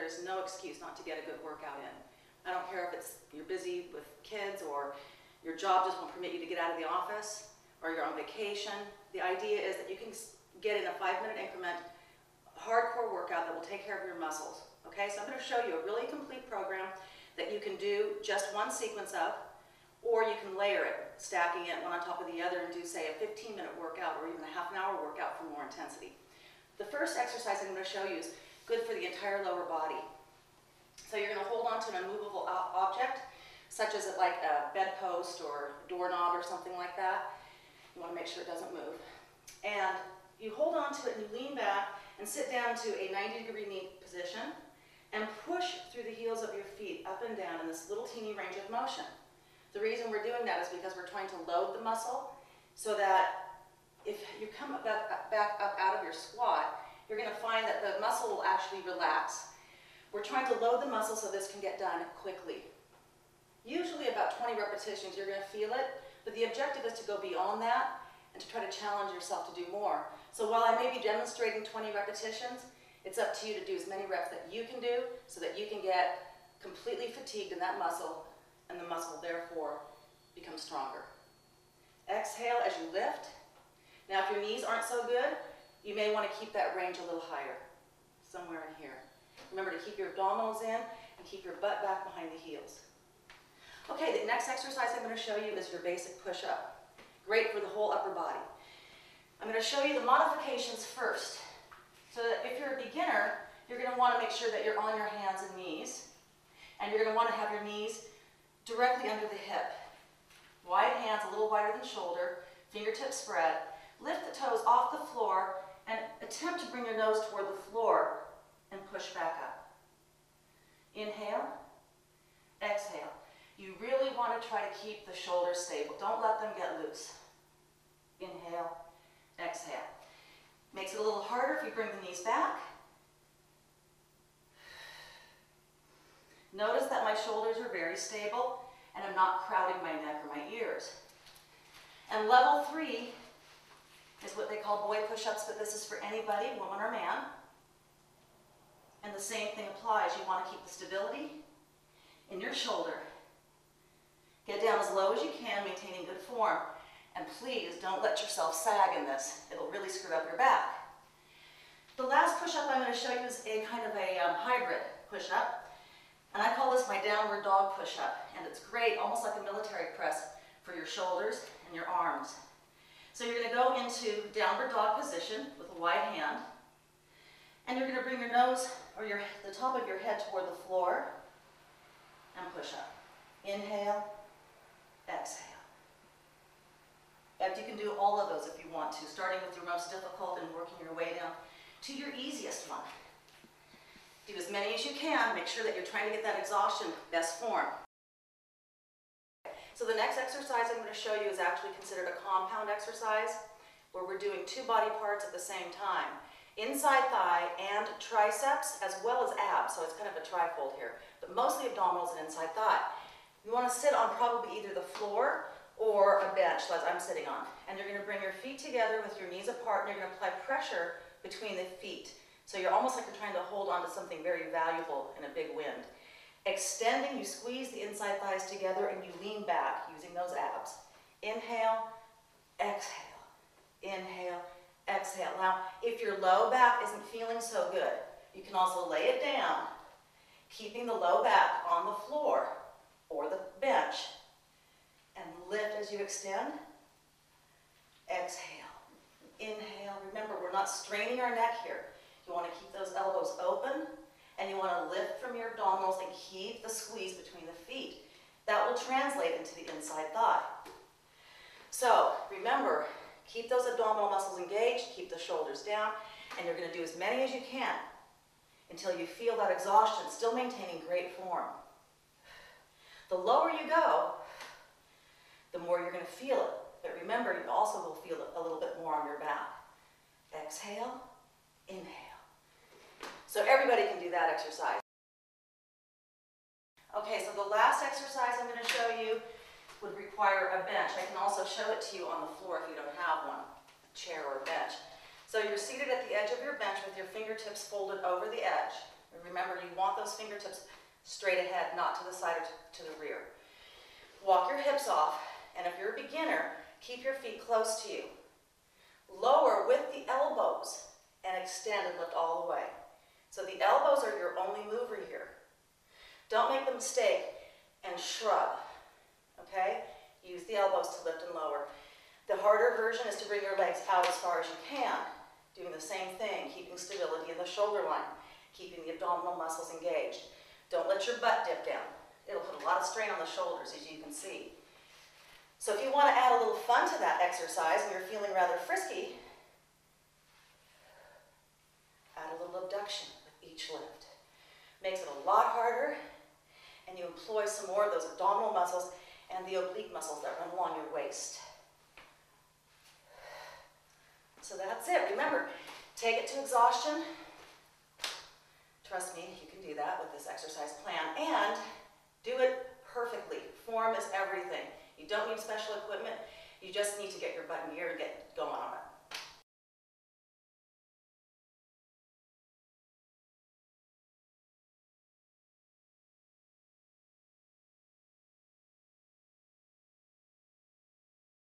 is no excuse not to get a good workout in. I don't care if you're busy with kids or your job just won't permit you to get out of the office or you're on vacation. The idea is that you can get in a 5-minute increment hardcore workout that will take care of your muscles. Okay, so I'm going to show you a really complete program that you can do just one sequence of, or you can layer it, stacking it one on top of the other and do, say, a 15-minute workout or even a half-an-hour workout for more intensity. The first exercise I'm going to show you is good for the entire lower body. So you're going to hold on to an immovable object, such as like a bedpost or a doorknob or something like that. You want to make sure it doesn't move. And you hold on to it and you lean back and sit down to a 90-degree knee position and push through the heels of your feet up and down in this little teeny range of motion. The reason we're doing that is because we're trying to load the muscle so that if you come back up out of your squat, you're going to find that the muscle will actually relax. We're trying to load the muscle so this can get done quickly. Usually about 20 repetitions, you're going to feel it, but the objective is to go beyond that and to try to challenge yourself to do more. So while I may be demonstrating 20 repetitions, it's up to you to do as many reps that you can do so that you can get completely fatigued in that muscle, and the muscle therefore becomes stronger. Exhale as you lift. Now if your knees aren't so good, you may want to keep that range a little higher, somewhere in here. Remember to keep your abdominals in and keep your butt back behind the heels. Okay, the next exercise I'm going to show you is your basic push-up. Great for the whole upper body. I'm going to show you the modifications first. So that if you're a beginner, you're going to want to make sure that you're on your hands and knees. And you're going to want to have your knees directly under the hip. Wide hands, a little wider than shoulder, fingertips spread. Lift the toes off the floor and attempt to bring your nose toward the floor and push back up. Inhale, exhale. You really want to try to keep the shoulders stable. Don't let them get loose. Inhale, exhale. Makes it a little harder if you bring the knees back. Notice that my shoulders are very stable and I'm not crowding my neck or my ears. And level 3 is what they call boy push-ups, but this is for anybody, woman or man. And the same thing applies. You want to keep the stability in your shoulder. Get down as low as you can, maintaining good form. And please don't let yourself sag in this. It'll really screw up your back. The last push-up I'm going to show you is a kind of a hybrid push-up. And I call this my downward dog push-up. And it's great, almost like a military press for your shoulders and your arms. So you're going to go into downward dog position with a wide hand. And you're going to bring your nose or the top of your head toward the floor and push up. Inhale, exhale. In fact, you can do all of those if you want to, starting with your most difficult and working your way down to your easiest one. Do as many as you can. Make sure that you're trying to get that exhaustion best form. So the next exercise I'm going to show you is actually considered a compound exercise where we're doing 2 body parts at the same time. Inside thigh and triceps as well as abs, so it's kind of a trifold here, but mostly abdominals and inside thigh. You want to sit on probably either the floor or a bench, like I'm sitting on. And you're going to bring your feet together with your knees apart, and you're going to apply pressure between the feet. So you're almost like you're trying to hold on to something very valuable in a big wind. Extending, you squeeze the inside thighs together and you lean back using those abs. Inhale, exhale, inhale, exhale. Now, if your low back isn't feeling so good, you can also lay it down, keeping the low back on the floor or the bench. And lift as you extend. Exhale. Inhale. Remember, we're not straining our neck here. You want to keep those elbows open, and you want to lift from your abdominals and keep the squeeze between the feet. That will translate into the inside thigh. So, remember, keep those abdominal muscles engaged, keep the shoulders down, and you're going to do as many as you can until you feel that exhaustion, still maintaining great form. The lower you go, the more you're going to feel it. But remember, you also will feel it a little bit more on your back. Exhale, inhale. So everybody can do that exercise. Okay, so the last exercise I'm going to show you would require a bench. I can also show it to you on the floor if you don't have one, a chair or a bench. So you're seated at the edge of your bench with your fingertips folded over the edge. And remember, you want those fingertips straight ahead, not to the side or to the rear. Walk your hips off, and if you're a beginner, keep your feet close to you. Lower with the elbows and extend and lift all the way. So the elbows are your only mover here. Don't make the mistake and shrug, okay? Use the elbows to lift and lower. The harder version is to bring your legs out as far as you can, doing the same thing, keeping stability in the shoulder line, keeping the abdominal muscles engaged. Don't let your butt dip down. It'll put a lot of strain on the shoulders, as you can see. So if you want to add a little fun to that exercise and you're feeling rather frisky, add a little abduction with each lift. Makes it a lot harder, and you employ some more of those abdominal muscles and the oblique muscles that run along your waist. So that's it. Remember, take it to exhaustion. Trust me, you can do that with this exercise plan, and do it perfectly. Form is everything. You don't need special equipment. You just need to get your butt in gear and get going on it.